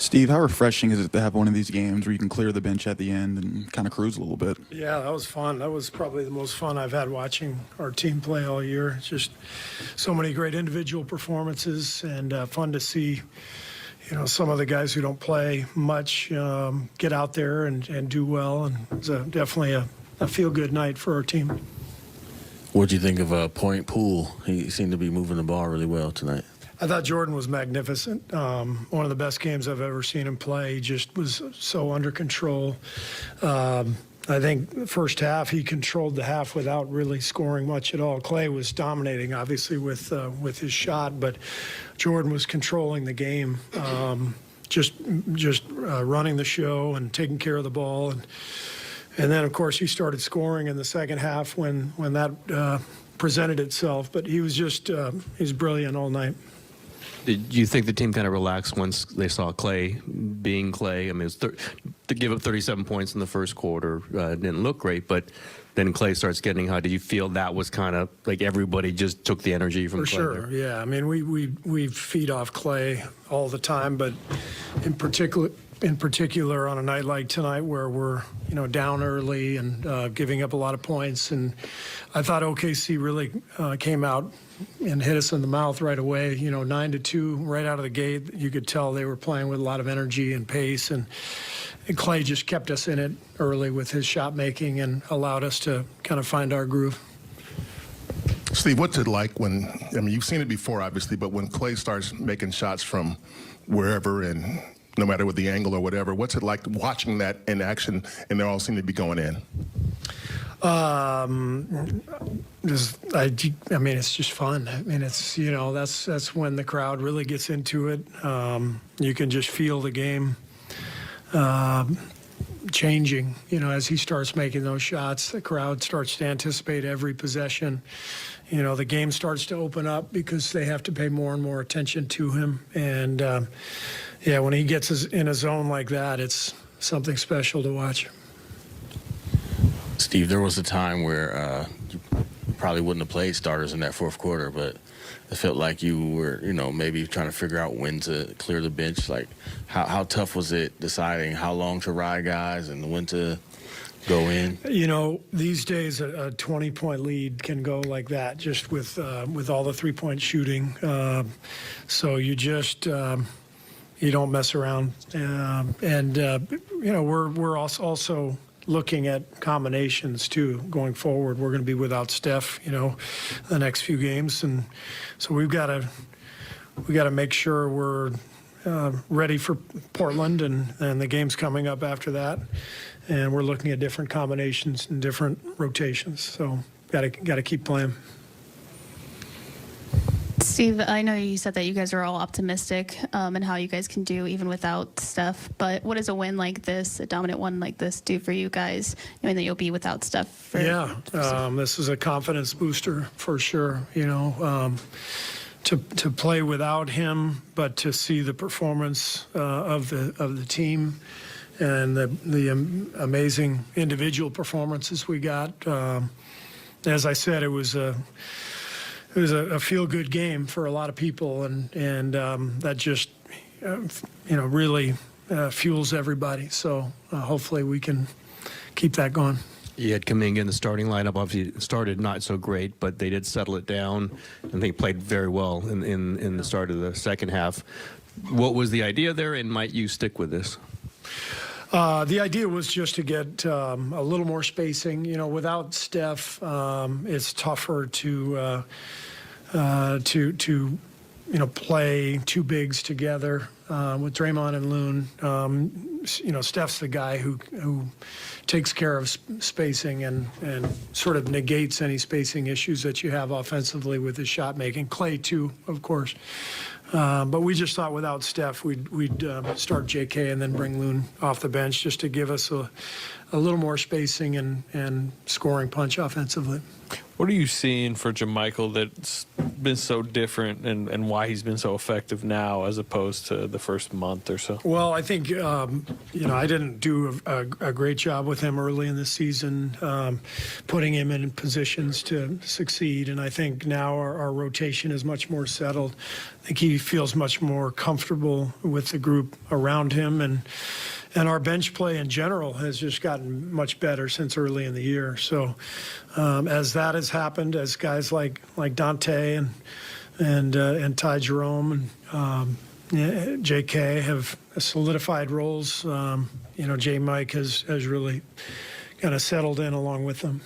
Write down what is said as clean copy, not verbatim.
Steve, how refreshing is it to have one of these games where you can clear the bench at the end and kind of cruise a little bit? Yeah, that was fun. That was probably the most fun I've had watching our team play all year. It's just so many great individual performances and fun to see, some of the guys who don't play much get out there and do well. And it's definitely a feel-good night for our team. What'd you think of Point Poole? He seemed to be moving the ball really well tonight. I thought Jordan was magnificent. One of the best games I've ever seen him play. He just was so under control. I think the first half he controlled the half without really scoring much at all. Clay was dominating, obviously, with his shot, but Jordan was controlling the game, just running the show and taking care of the ball. And then, of course, he started scoring in the second half when that presented itself. But he was just he's brilliant all night. Did you think the team kind of relaxed once they saw Clay being Clay? I mean, to give up 37 points in the first quarter didn't look great, but then Clay starts getting hot. Did you feel that was kind of like everybody just took the energy from For Clay? sure, there? yeah. I mean, we feed off Clay all the time, but in particular on a night like tonight where we're down early and giving up a lot of points, and I thought OKC really came out and hit us in the mouth right away. 9-2 right out of the gate. You could tell they were playing with a lot of energy and pace, and Clay just kept us in it early with his shot making and allowed us to kind of find our groove. Steve, what's it like when, you've seen it before, obviously, but when Clay starts making shots from wherever and no matter what the angle or whatever, what's it like watching that in action and they all seem to be going in? It's just fun. It's, that's when the crowd really gets into it. You can just feel the game changing, as he starts making those shots. The crowd starts to anticipate every possession. The game starts to open up because they have to pay more and more attention to him. And, when he gets in a zone like that, it's something special to watch. Steve, there was a time where you probably wouldn't have played starters in that fourth quarter, but it felt like you were, maybe trying to figure out when to clear the bench. Like, how tough was it deciding how long to ride guys and when to go in? These days a 20-point lead can go like that just with all the three-point shooting. So you just you don't mess around. We're also looking at combinations too going forward. We're going to be without Steph, the next few games, and so we got to make sure we're ready for Portland and the games coming up after that. And we're looking at different combinations and different rotations. So got to keep playing. Steve, I know you said that you guys are all optimistic and how you guys can do even without Steph, but what does a win like this, a dominant one like this, do for you guys, knowing that you'll be without Steph? This is a confidence booster for sure, to play without him, but to see the performance of the team and the amazing individual performances we got. As I said, it was a feel-good game for a lot of people, and that just really fuels everybody. So hopefully we can keep that going. You had coming in the starting lineup. Obviously, started not so great, but they did settle it down, and they played very well in the start of the second half. What was the idea there, and might you stick with this? The idea was just to get a little more spacing. Without Steph, it's tougher to play two bigs together with Draymond and Loon. Steph's the guy who takes care of spacing and sort of negates any spacing issues that you have offensively with his shot making. Clay too, of course. But we just thought without Steph, we'd start JK and then bring Loon off the bench just to give us a little more spacing and scoring punch offensively. What are you seeing for JaMychal that's been so different, and why he's been so effective now as opposed to the first month or so? Well, I think, I didn't do a great job with him early in the season, putting him in positions to succeed. And I think now our rotation is much more settled. I think he feels much more comfortable with the group around him. And our bench play in general has just gotten much better since early in the year. So as that has happened, as guys like Dante and Ty Jerome and J.K. have solidified roles, J. Mike has really kind of settled in along with them.